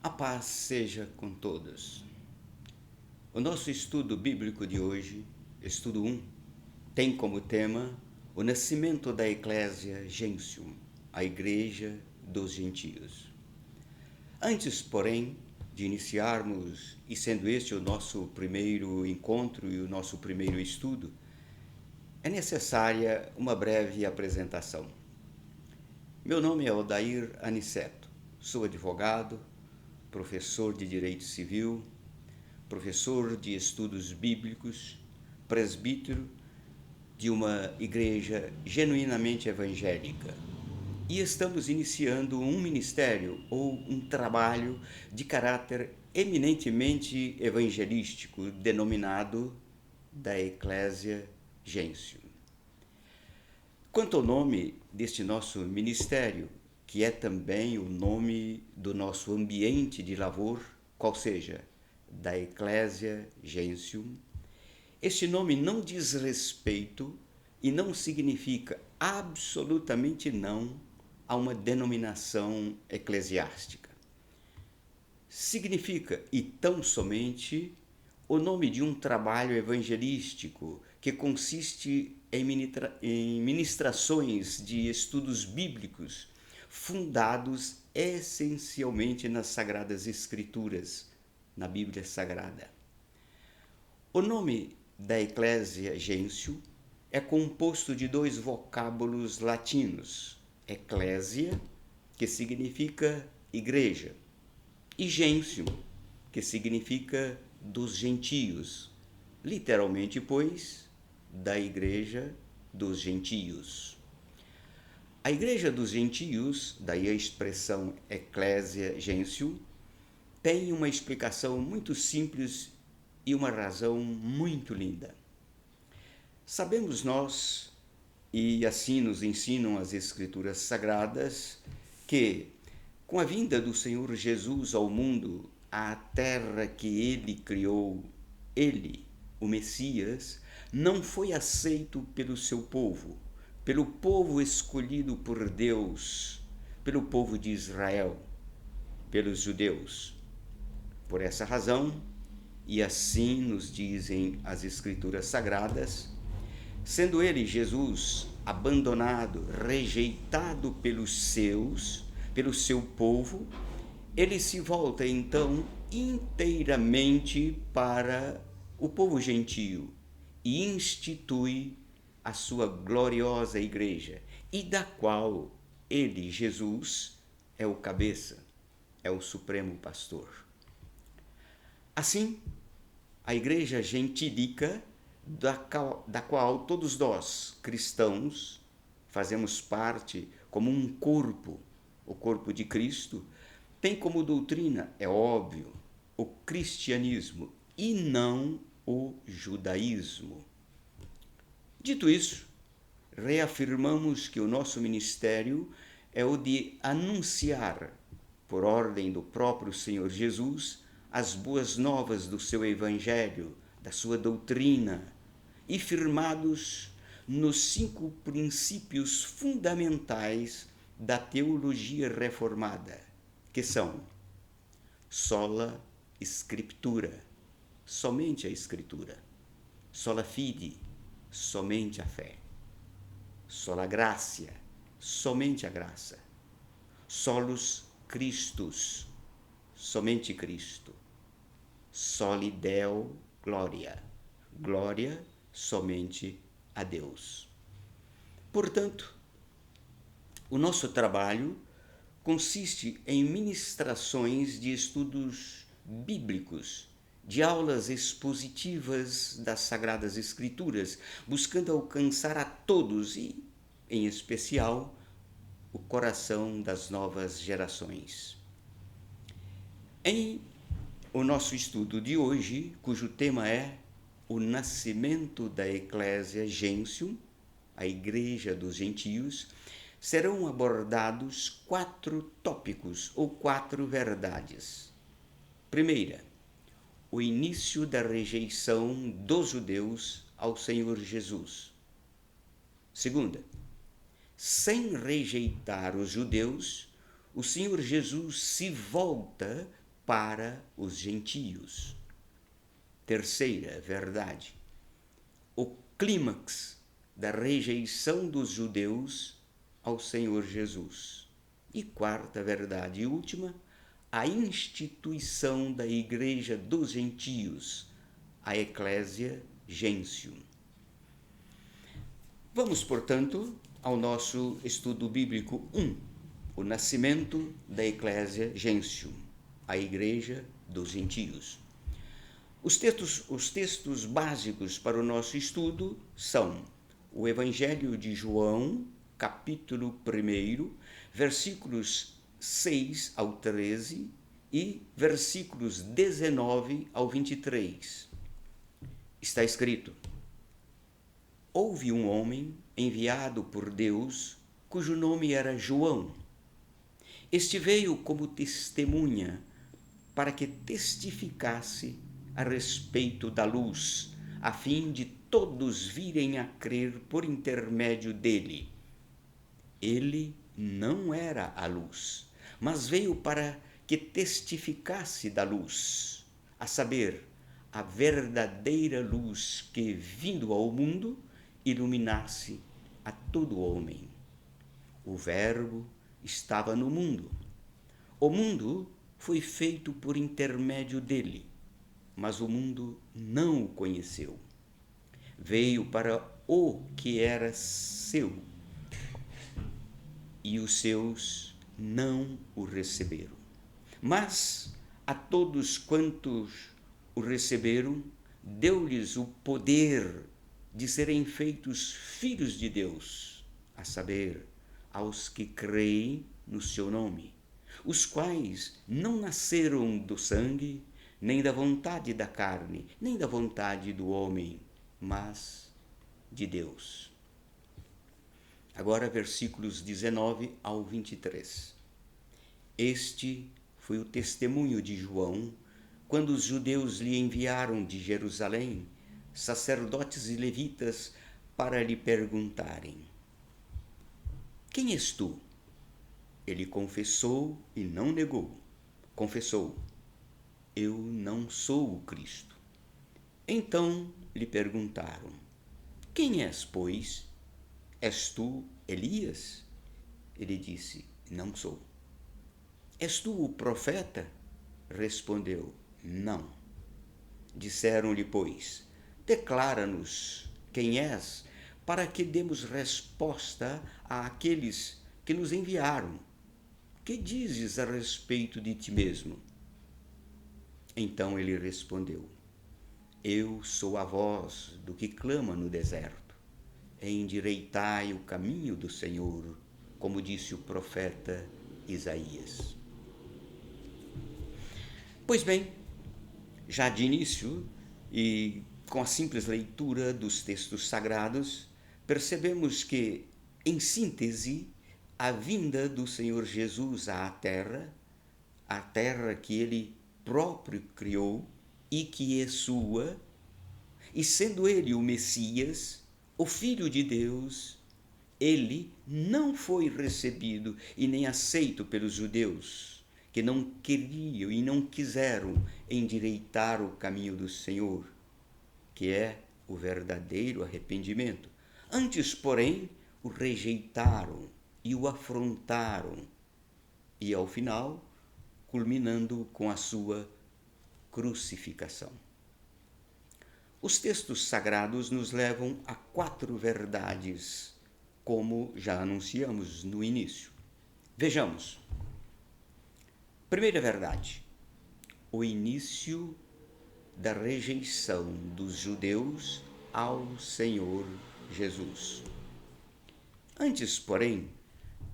A paz seja com todos. O nosso estudo bíblico de hoje, estudo 1, tem como tema o nascimento da Eclésia Gentium, a Igreja dos Gentios. Antes, porém, de iniciarmos, e sendo este o nosso primeiro encontro e o nosso primeiro estudo, é necessária uma breve apresentação. Meu nome é Odair Aniceto, sou advogado, professor de Direito Civil, professor de Estudos Bíblicos, presbítero de uma igreja genuinamente evangélica. E estamos iniciando um ministério ou um trabalho de caráter eminentemente evangelístico, denominado da Eclésia Gentium. Quanto ao nome deste nosso ministério, que é também o nome do nosso ambiente de lavor, qual seja, da Eclésia Gentium, este nome não diz respeito e não significa absolutamente não a uma denominação eclesiástica. Significa, e tão somente, o nome de um trabalho evangelístico que consiste em ministrações de estudos bíblicos fundados essencialmente nas Sagradas Escrituras, na Bíblia Sagrada. O nome da Eclésia Gentium é composto de dois vocábulos latinos, Ecclesia, que significa igreja, e Gentium, que significa dos gentios, literalmente, pois, da igreja dos gentios. A igreja dos gentios, daí a expressão Ecclesia Gentium, tem uma explicação muito simples e uma razão muito linda. Sabemos nós, e assim nos ensinam as Escrituras Sagradas, que com a vinda do Senhor Jesus ao mundo, à terra que ele criou, ele, o Messias, não foi aceito pelo seu povo, pelo povo escolhido por Deus, pelo povo de Israel, pelos judeus. Por essa razão, e assim nos dizem as Escrituras Sagradas, sendo ele, Jesus, abandonado, rejeitado pelos seus, pelo seu povo, ele se volta então inteiramente para o povo gentio e institui a sua gloriosa igreja, e da qual ele, Jesus, é o cabeça, é o supremo pastor. Assim, a igreja gentílica, da qual todos nós, cristãos, fazemos parte como um corpo, o corpo de Cristo, tem como doutrina, é óbvio, o cristianismo e não o judaísmo. Dito isso, reafirmamos que o nosso ministério é o de anunciar, por ordem do próprio Senhor Jesus, as boas novas do seu evangelho, da sua doutrina, e firmados nos 5 princípios fundamentais da teologia reformada, que são sola scriptura, somente a Escritura, sola fide, somente a fé, sola gratia, somente a graça, solus Christus, somente Cristo, soli Deo gloria, glória somente a Deus. Portanto, o nosso trabalho consiste em ministrações de estudos bíblicos, de aulas expositivas das Sagradas Escrituras, buscando alcançar a todos e, em especial, o coração das novas gerações. Em o nosso estudo de hoje, cujo tema é o nascimento da Eclésia Gentium, a Igreja dos Gentios, serão abordados 4 tópicos ou 4 verdades. Primeira, o início da rejeição dos judeus ao Senhor Jesus. Segunda, sem rejeitar os judeus, o Senhor Jesus se volta para os gentios. Terceira verdade, o clímax da rejeição dos judeus ao Senhor Jesus. E quarta verdade e última, a instituição da Igreja dos Gentios, a Ecclesia Gentium. Vamos, portanto, ao nosso estudo bíblico 1, o nascimento da Ecclesia Gentium, a Igreja dos Gentios. Os textos básicos para o nosso estudo são o Evangelho de João, capítulo 1, versículos 6 ao 13 e versículos 19 ao 23. Está escrito: houve um homem enviado por Deus, cujo nome era João. Este veio como testemunha para que testificasse a respeito da luz, a fim de todos virem a crer por intermédio dele. Ele não era a luz, mas veio para que testificasse da luz, a saber, a verdadeira luz que, vindo ao mundo, iluminasse a todo homem. O Verbo estava no mundo. O mundo foi feito por intermédio dele, mas o mundo não o conheceu. Veio para o que era seu, e os seus não o receberam. Mas a todos quantos o receberam, deu-lhes o poder de serem feitos filhos de Deus, a saber, aos que creem no seu nome, os quais não nasceram do sangue, nem da vontade da carne, nem da vontade do homem, mas de Deus. Agora, versículos 19 ao 23. Este foi o testemunho de João, quando os judeus lhe enviaram de Jerusalém sacerdotes e levitas para lhe perguntarem: quem és tu? Ele confessou e não negou. Confessou: eu não sou o Cristo. Então lhe perguntaram: quem és, pois? És tu Elias? Ele disse: não sou. És tu o profeta? Respondeu: não. Disseram-lhe, pois: declara-nos quem és, para que demos resposta àqueles que nos enviaram. Que dizes a respeito de ti mesmo? Então ele respondeu: eu sou a voz do que clama no deserto. Endireitai o caminho do Senhor, como disse o profeta Isaías. Pois bem, já de início, e com a simples leitura dos textos sagrados, percebemos que, em síntese, a vinda do Senhor Jesus à terra, a terra que ele próprio criou e que é sua, e sendo ele o Messias, o Filho de Deus, ele não foi recebido e nem aceito pelos judeus, que não queriam e não quiseram endireitar o caminho do Senhor, que é o verdadeiro arrependimento. Antes, porém, o rejeitaram e o afrontaram, e ao final, culminando com a sua crucificação. Os textos sagrados nos levam a 4 verdades, como já anunciamos no início. Vejamos. Primeira verdade: o início da rejeição dos judeus ao Senhor Jesus. Antes, porém,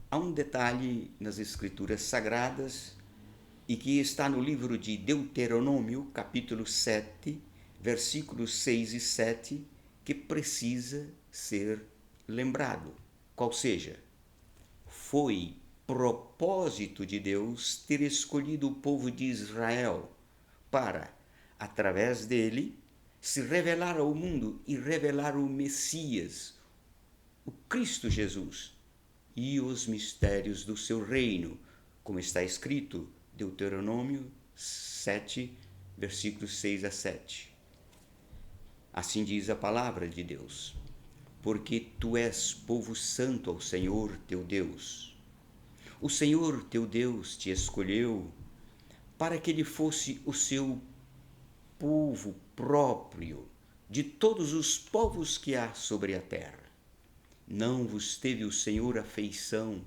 há um detalhe nas Escrituras Sagradas e que está no livro de Deuteronômio, capítulo 7, versículos 6 e 7, que precisa ser lembrado. Qual seja, foi propósito de Deus ter escolhido o povo de Israel para, através dele, se revelar ao mundo e revelar o Messias, o Cristo Jesus, e os mistérios do seu reino, como está escrito, Deuteronômio 7, versículos 6 a 7. Assim diz a palavra de Deus: porque tu és povo santo ao Senhor teu Deus. O Senhor teu Deus te escolheu para que ele fosse o seu povo próprio de todos os povos que há sobre a terra. Não vos teve o Senhor afeição,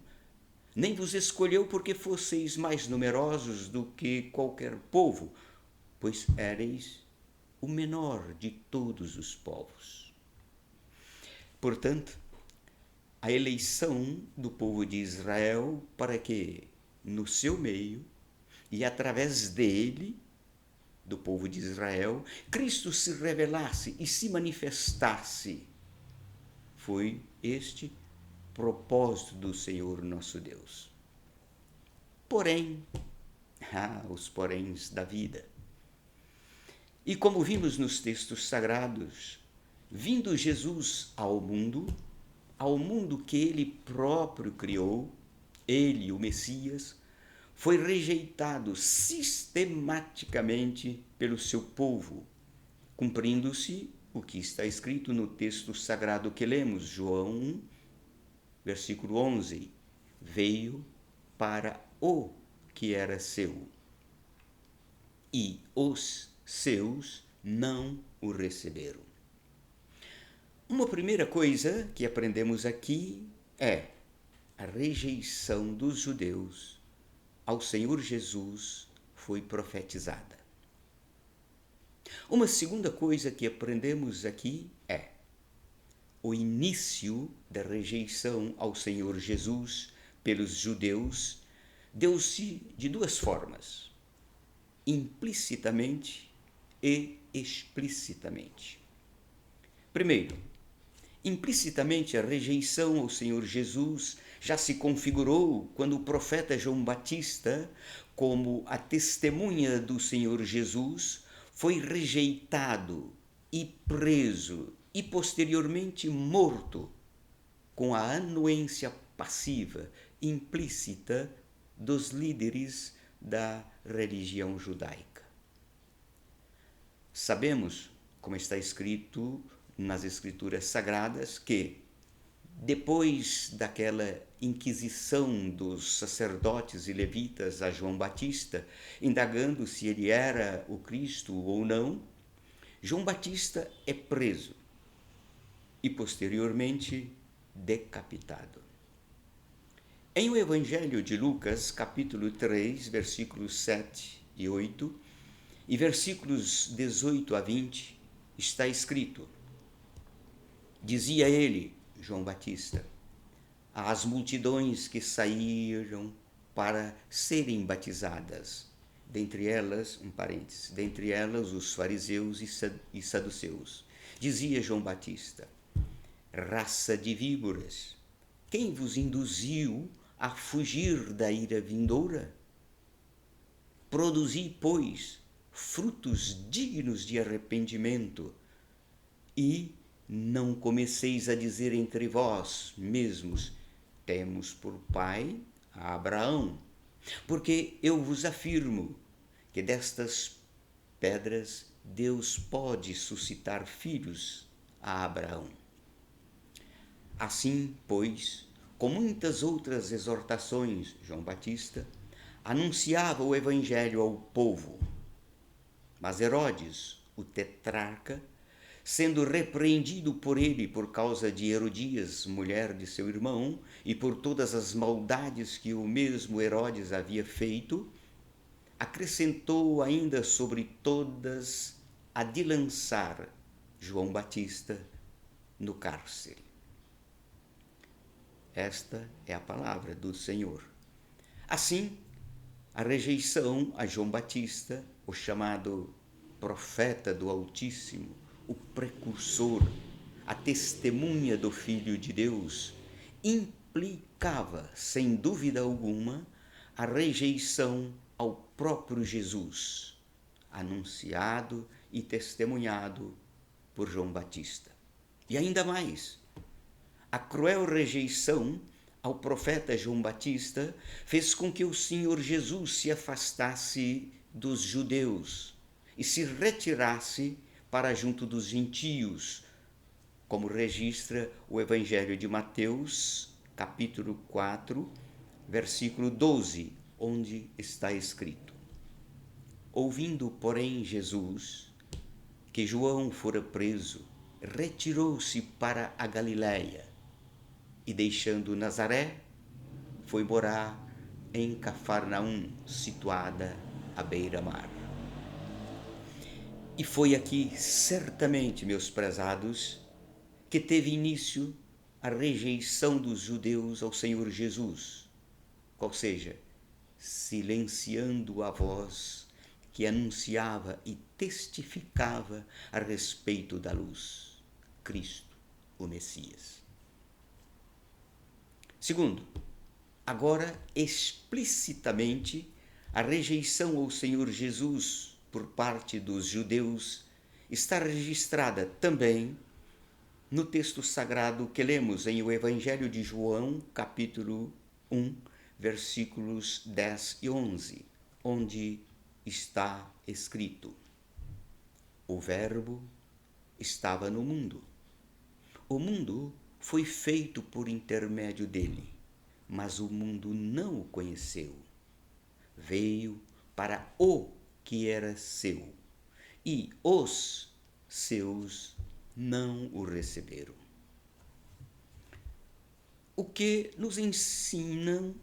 nem vos escolheu porque fosseis mais numerosos do que qualquer povo, pois éreis o menor de todos os povos. Portanto, a eleição do povo de Israel para que, no seu meio e através dele, do povo de Israel, Cristo se revelasse e se manifestasse, foi este propósito do Senhor nosso Deus. Porém, os poréns da vida. E como vimos nos textos sagrados, vindo Jesus ao mundo que ele próprio criou, ele, o Messias, foi rejeitado sistematicamente pelo seu povo, cumprindo-se o que está escrito no texto sagrado que lemos, João 1, versículo 11: veio para o que era seu, e os seus não o receberam. Uma primeira coisa que aprendemos aqui é a rejeição dos judeus ao Senhor Jesus foi profetizada. Uma segunda coisa que aprendemos aqui é o início da rejeição ao Senhor Jesus pelos judeus deu-se de duas formas: implicitamente e explicitamente. Primeiro, implicitamente a rejeição ao Senhor Jesus já se configurou quando o profeta João Batista, como a testemunha do Senhor Jesus, foi rejeitado e preso e posteriormente morto com a anuência passiva, implícita dos líderes da religião judaica. Sabemos, como está escrito nas Escrituras Sagradas, que depois daquela inquisição dos sacerdotes e levitas a João Batista, indagando se ele era o Cristo ou não, João Batista é preso e posteriormente decapitado. Em o Evangelho de Lucas, capítulo 3, versículos 7 e 8, e versículos 18 a 20, está escrito: dizia ele, João Batista, às multidões que saíram para serem batizadas, dentre elas, dentre elas os fariseus e saduceus. Dizia João Batista: raça de víboras, quem vos induziu a fugir da ira vindoura? Produzi, pois, frutos dignos de arrependimento, e não comeceis a dizer entre vós mesmos: temos por pai a Abraão. Porque eu vos afirmo que destas pedras Deus pode suscitar filhos a Abraão. Assim, pois, com muitas outras exortações, João Batista anunciava o evangelho ao povo. Mas Herodes, o tetrarca, sendo repreendido por ele por causa de Herodias, mulher de seu irmão, e por todas as maldades que o mesmo Herodes havia feito, acrescentou ainda sobre todas a de lançar João Batista no cárcere. Esta é a palavra do Senhor. Assim, a rejeição a João Batista, o chamado profeta do Altíssimo, o precursor, a testemunha do Filho de Deus, implicava, sem dúvida alguma, a rejeição ao próprio Jesus, anunciado e testemunhado por João Batista. E ainda mais, a cruel rejeição ao profeta João Batista fez com que o Senhor Jesus se afastasse dos judeus e se retirasse para junto dos gentios, como registra o Evangelho de Mateus, capítulo 4, versículo 12, onde está escrito: Ouvindo, porém, Jesus que João fora preso, retirou-se para a Galiléia e, deixando Nazaré, foi morar em Cafarnaum, situada à beira-mar. E foi aqui, certamente, meus prezados, que teve início a rejeição dos judeus ao Senhor Jesus, ou seja, silenciando a voz que anunciava e testificava a respeito da luz, Cristo, o Messias. Segundo, agora explicitamente a rejeição ao Senhor Jesus por parte dos judeus está registrada também no texto sagrado que lemos em o Evangelho de João, capítulo 1, versículos 10 e 11, onde está escrito: O Verbo estava no mundo. O mundo foi feito por intermédio dele, mas o mundo não o conheceu. Veio para o que era seu, e os seus não o receberam. O que nos ensinam,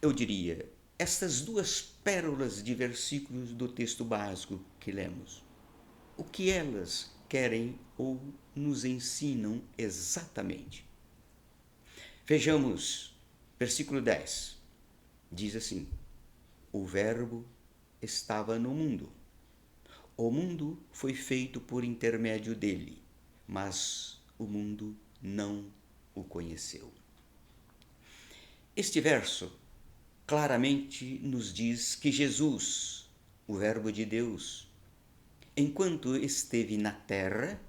eu diria, estas duas pérolas de versículos do texto básico que lemos? O que elas querem ou nos ensinam exatamente? Vejamos, versículo 10. Diz assim: O Verbo estava no mundo. O mundo foi feito por intermédio dele, mas o mundo não o conheceu. Este verso claramente nos diz que Jesus, o Verbo de Deus, enquanto esteve na terra,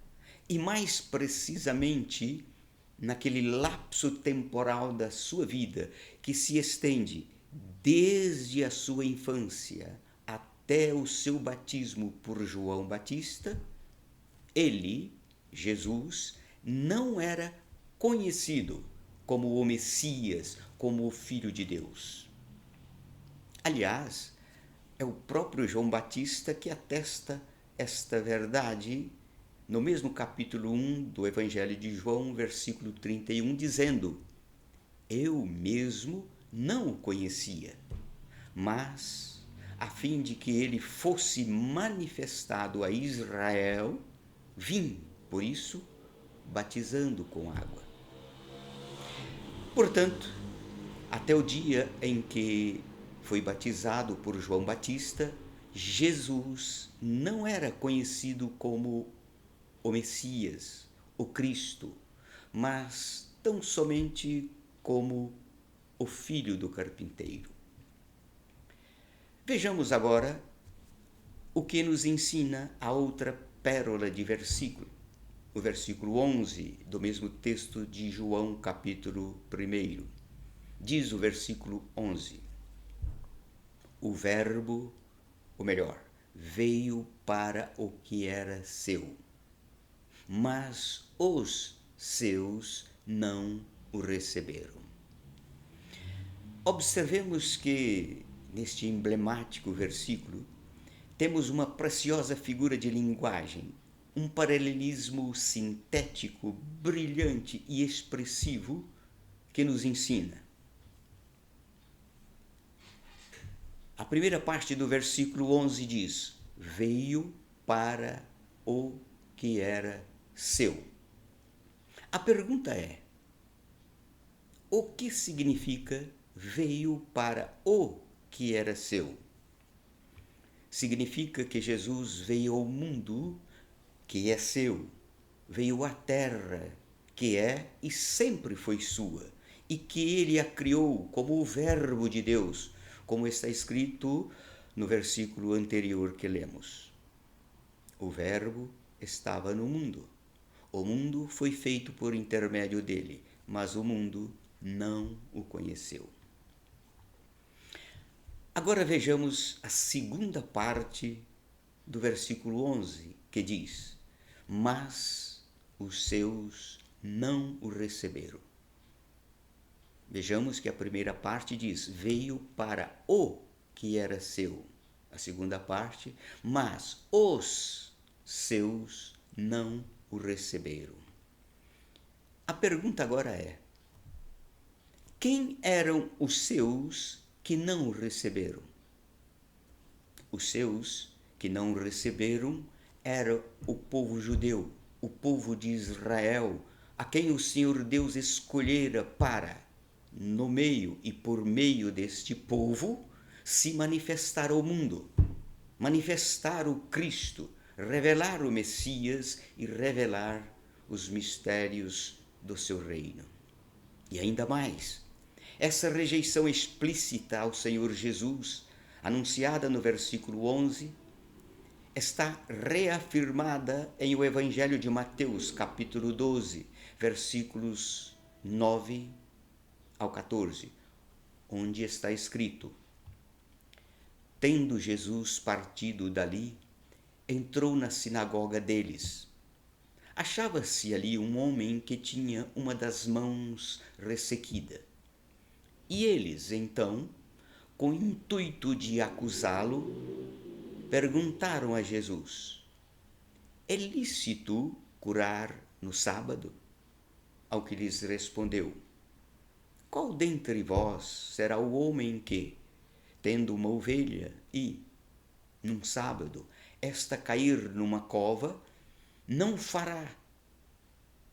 e mais precisamente naquele lapso temporal da sua vida que se estende desde a sua infância até o seu batismo por João Batista, ele, Jesus, não era conhecido como o Messias, como o Filho de Deus. Aliás, é o próprio João Batista que atesta esta verdade no mesmo capítulo 1 do Evangelho de João, versículo 31, dizendo: Eu mesmo não o conhecia, mas, a fim de que ele fosse manifestado a Israel, vim, por isso, batizando com água. Portanto, até o dia em que foi batizado por João Batista, Jesus não era conhecido como o Messias, o Cristo, mas tão somente como o filho do carpinteiro. Vejamos agora o que nos ensina a outra pérola de versículo, o versículo 11 do mesmo texto de João, capítulo 1. Diz o versículo 11: O Verbo, ou melhor, veio para o que era seu, mas os seus não o receberam. Observemos que, neste emblemático versículo, temos uma preciosa figura de linguagem, um paralelismo sintético, brilhante e expressivo que nos ensina. A primeira parte do versículo 11 diz: Veio para o que era seu. A pergunta é: o que significa veio para o que era seu? Significa que Jesus veio ao mundo que é seu, veio à terra que é e sempre foi sua, e que ele a criou como o Verbo de Deus, como está escrito no versículo anterior que lemos. O Verbo estava no mundo. O mundo foi feito por intermédio dele, mas o mundo não o conheceu. Agora vejamos a segunda parte do versículo 11, que diz: Mas os seus não o receberam. Vejamos que a primeira parte diz: veio para o que era seu. A segunda parte: mas os seus não o receberam. A pergunta agora é: quem eram os seus que não o receberam? Os seus que não o receberam era o povo judeu, o povo de Israel, a quem o Senhor Deus escolhera para, no meio e por meio deste povo, se manifestar ao mundo, manifestar o Cristo, revelar o Messias e revelar os mistérios do seu reino. E ainda mais, essa rejeição explícita ao Senhor Jesus, anunciada no versículo 11, está reafirmada em o Evangelho de Mateus, capítulo 12, versículos 9 ao 14, onde está escrito: Tendo Jesus partido dali, entrou na sinagoga deles. Achava-se ali um homem que tinha uma das mãos ressequida. E eles, então, com o intuito de acusá-lo, perguntaram a Jesus: é lícito curar no sábado? Ao que lhes respondeu: qual dentre vós será o homem que, tendo uma ovelha e, num sábado, esta cair numa cova, não fará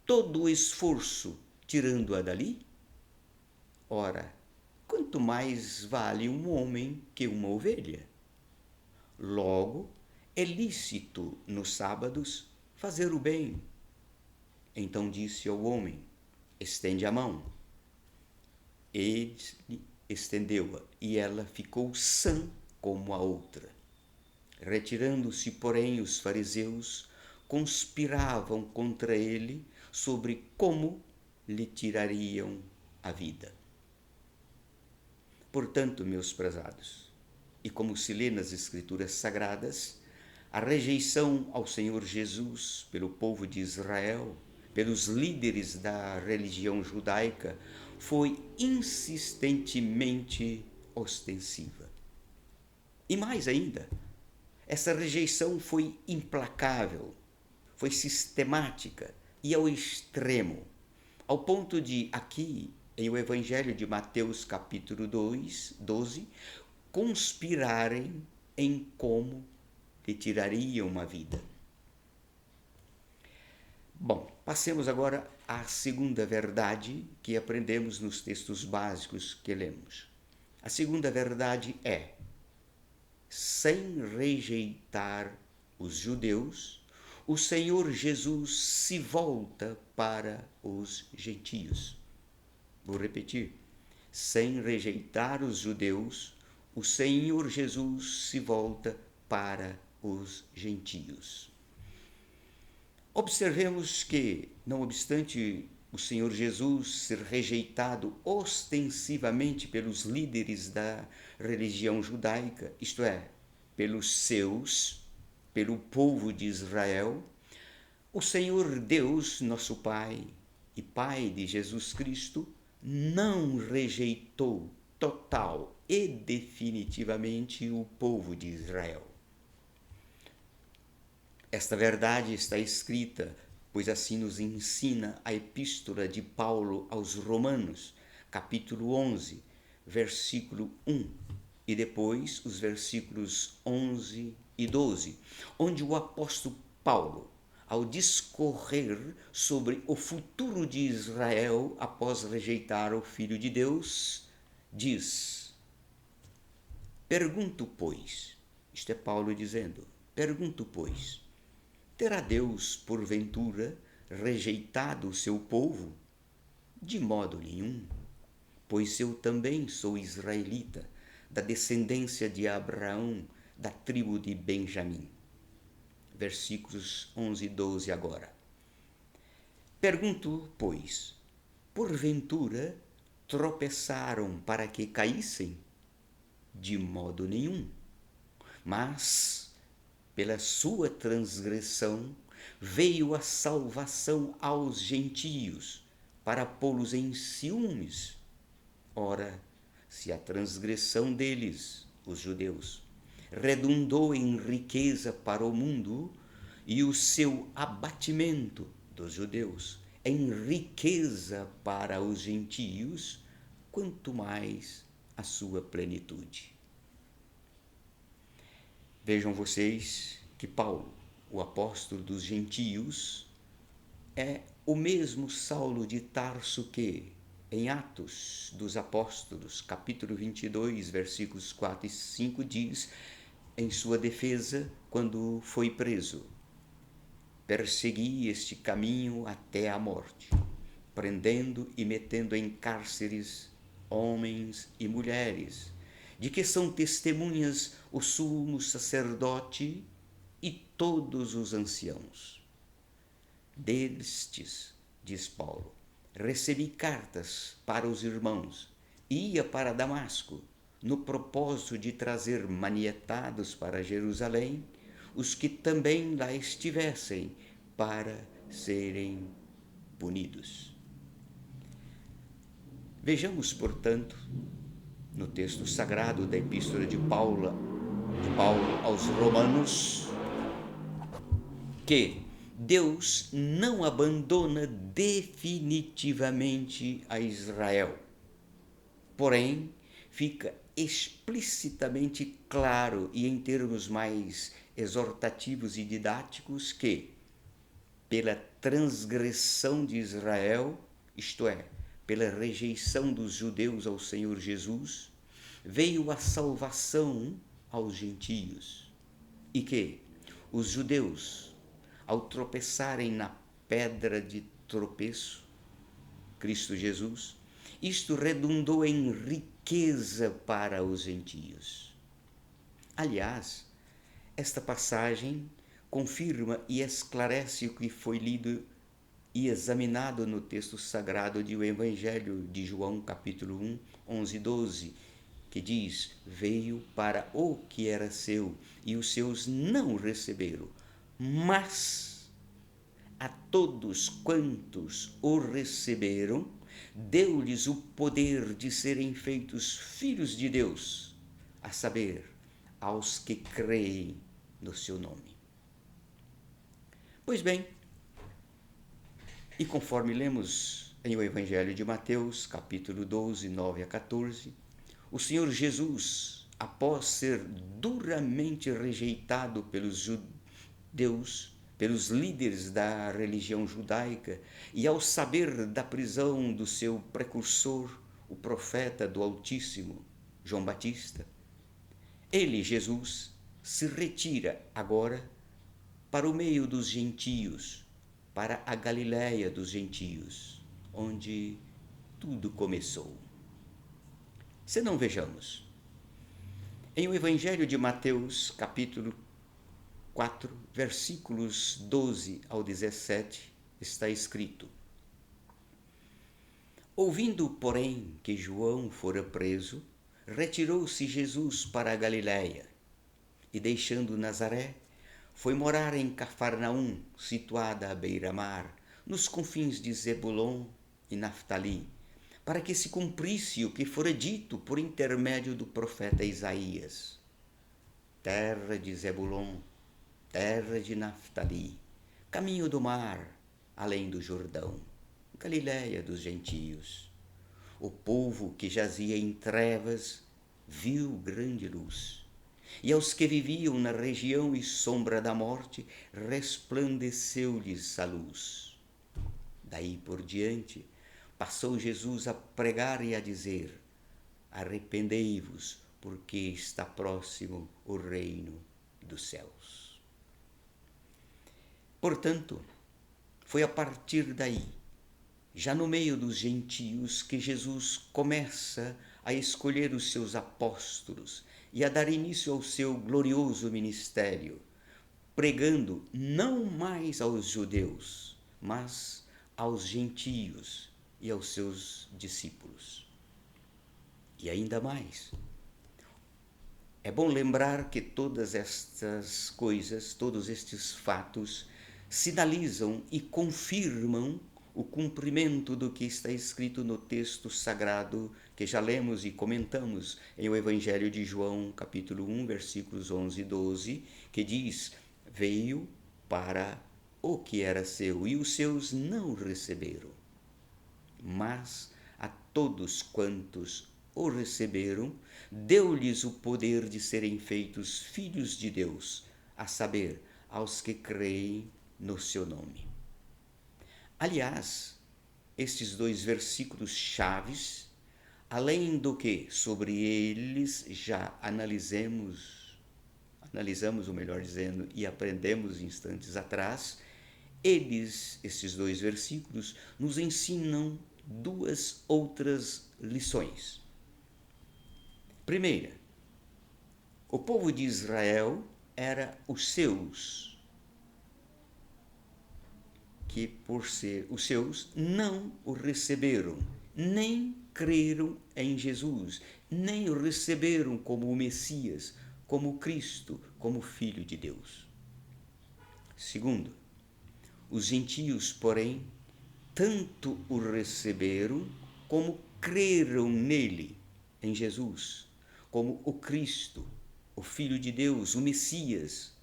todo o esforço tirando-a dali? Ora, quanto mais vale um homem que uma ovelha? Logo, é lícito nos sábados fazer o bem. Então disse ao homem: estende a mão. Ele estendeu-a, e ela ficou sã como a outra. Retirando-se, porém, os fariseus conspiravam contra ele sobre como lhe tirariam a vida. Portanto, meus prezados, e como se lê nas Escrituras Sagradas, a rejeição ao Senhor Jesus pelo povo de Israel, pelos líderes da religião judaica, foi insistentemente ostensiva. E mais ainda, essa rejeição foi implacável, foi sistemática e ao extremo, ao ponto de, aqui, em o Evangelho de Mateus, capítulo 12, conspirarem em como lhe tirariam uma vida. Bom, passemos agora à segunda verdade que aprendemos nos textos básicos que lemos. A segunda verdade é: sem rejeitar os judeus, o Senhor Jesus se volta para os gentios. Vou repetir: sem rejeitar os judeus, o Senhor Jesus se volta para os gentios. Observemos que, não obstante o Senhor Jesus ser rejeitado ostensivamente pelos líderes da religião judaica, isto é, pelos seus, pelo povo de Israel, o Senhor Deus, nosso Pai e Pai de Jesus Cristo, não rejeitou total e definitivamente o povo de Israel. Esta verdade está escrita, pois assim nos ensina a epístola de Paulo aos Romanos, capítulo 11, versículo 1, e depois os versículos 11 e 12, onde o apóstolo Paulo, ao discorrer sobre o futuro de Israel após rejeitar o Filho de Deus, diz: pergunto, pois, isto é Paulo dizendo, pergunto, pois, terá Deus, porventura, rejeitado o seu povo? De modo nenhum, pois eu também sou israelita, da descendência de Abraão, da tribo de Benjamim. Versículos 11 e 12 agora. Pergunto, pois, porventura tropeçaram para que caíssem? De modo nenhum. Mas, pela sua transgressão, veio a salvação aos gentios, para pô-los em ciúmes. Ora, se a transgressão deles, os judeus, redundou em riqueza para o mundo, e o seu abatimento dos judeus em riqueza para os gentios, quanto mais a sua plenitude. Vejam vocês que Paulo, o apóstolo dos gentios, é o mesmo Saulo de Tarso que, em Atos dos Apóstolos, capítulo 22, versículos 4 e 5, diz, em sua defesa, quando foi preso: persegui este caminho até a morte, prendendo e metendo em cárceres homens e mulheres, de que são testemunhas o sumo sacerdote e todos os anciãos. Destes, diz Paulo, recebi cartas para os irmãos, e ia para Damasco, no propósito de trazer manietados para Jerusalém os que também lá estivessem, para serem punidos. Vejamos, portanto, no texto sagrado da Epístola de Paulo aos Romanos, que Deus não abandona definitivamente a Israel. Porém, fica explicitamente claro e em termos mais exortativos e didáticos que, pela transgressão de Israel, isto é, pela rejeição dos judeus ao Senhor Jesus, veio a salvação aos gentios, e que os judeus, ao tropeçarem na pedra de tropeço, Cristo Jesus, isto redundou em riqueza para os gentios. Aliás, esta passagem confirma e esclarece o que foi lido e examinado no texto sagrado do Evangelho de João, capítulo 1, 11 e 12, que diz: veio para o que era seu, e os seus não o receberam, mas a todos quantos o receberam, deu-lhes o poder de serem feitos filhos de Deus, a saber, aos que creem no seu nome. Pois bem, e conforme lemos em o Evangelho de Mateus, capítulo 12, 9 a 14, o Senhor Jesus, após ser duramente rejeitado pelos judeus, pelos líderes da religião judaica, e ao saber da prisão do seu precursor, o profeta do Altíssimo, João Batista, ele, Jesus, se retira agora para o meio dos gentios, para a Galiléia dos gentios, onde tudo começou. Se não, vejamos. Em o Evangelho de Mateus, capítulo 4, versículos 12 ao 17, está escrito: ouvindo, porém, que João fora preso, retirou-se Jesus para a Galiléia, e deixando Nazaré, foi morar em Cafarnaum, situada à beira-mar, nos confins de Zebulon e Naftali, para que se cumprisse o que fora dito por intermédio do profeta Isaías: terra de Zebulon, terra de Naftali, caminho do mar, além do Jordão, Galiléia dos gentios. O povo que jazia em trevas viu grande luz, e aos que viviam na região e sombra da morte, resplandeceu-lhes a luz. Daí por diante, passou Jesus a pregar e a dizer: arrependei-vos, porque está próximo o reino dos céus. Portanto, foi a partir daí, já no meio dos gentios, que Jesus começa a escolher os seus apóstolos e a dar início ao seu glorioso ministério, pregando não mais aos judeus, mas aos gentios e aos seus discípulos. E ainda mais, É bom lembrar que todas estas coisas, todos estes fatos, sinalizam e confirmam o cumprimento do que está escrito no texto sagrado que já lemos e comentamos em o Evangelho de João, capítulo 1, versículos 11 e 12, que diz: Veio para o que era seu e os seus não o receberam. Mas a todos quantos o receberam, deu-lhes o poder de serem feitos filhos de Deus, a saber, aos que creem no seu nome. Aliás, estes dois versículos chaves, além do que sobre eles já analisamos, ou melhor dizendo, e aprendemos instantes atrás, esses dois versículos, nos ensinam duas outras lições. Primeira, o povo de Israel era os seus, que por ser os seus não o receberam, nem creram em Jesus, nem o receberam como o Messias, como Cristo, como Filho de Deus. Segundo, os gentios, porém, tanto o receberam como creram nele, em Jesus, como o Cristo, o Filho de Deus, o Messias,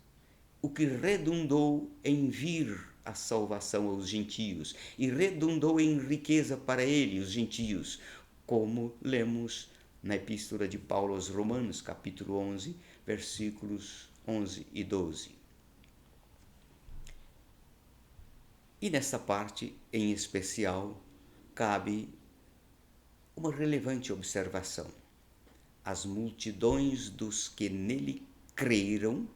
o que redundou em vir a salvação aos gentios e redundou em riqueza para ele, os gentios, como lemos na Epístola de Paulo aos Romanos, capítulo 11, versículos 11 e 12. E nesta parte, em especial, cabe uma relevante observação. As multidões dos que nele creram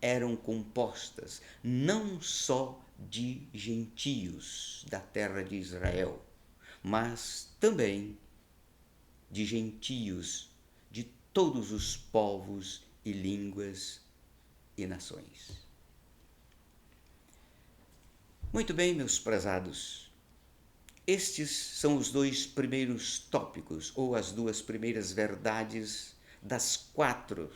eram compostas não só de gentios da terra de Israel, mas também de gentios de todos os povos e línguas e nações. Muito bem, meus prezados. Estes são os dois primeiros tópicos, ou as duas primeiras verdades das 4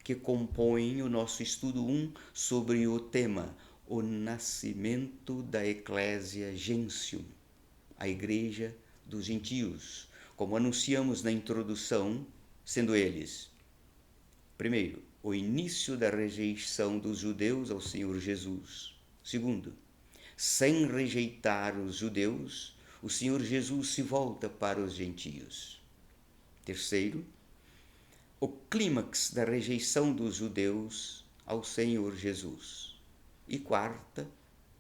que compõem o nosso estudo 1 sobre o tema o nascimento da Eclésia Gentium, a Igreja dos Gentios, como anunciamos na introdução, sendo eles: primeiro, o início da rejeição dos judeus ao Senhor Jesus. Segundo, sem rejeitar os judeus, o Senhor Jesus se volta para os gentios. Terceiro, o clímax da rejeição dos judeus ao Senhor Jesus. E quarta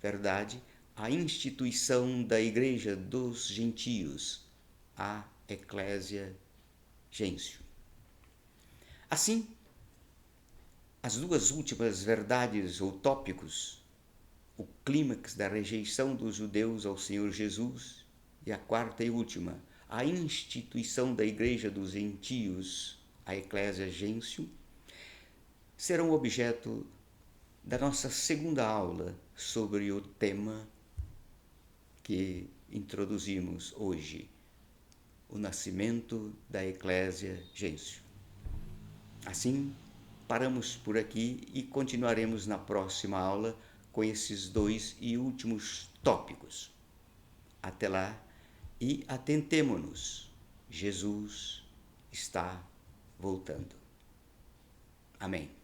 verdade, a instituição da Igreja dos Gentios, a Eclésia Gentium. Assim, as duas últimas verdades ou tópicos, o clímax da rejeição dos judeus ao Senhor Jesus, e a quarta e última, a instituição da Igreja dos Gentios, a Eclésia Gentium, serão objeto da nossa segunda aula sobre o tema que introduzimos hoje, o nascimento da Eclésia Gentium. Assim, paramos por aqui e continuaremos na próxima aula com esses dois e últimos tópicos. Até lá e atentemo-nos, Jesus está voltando. Amém.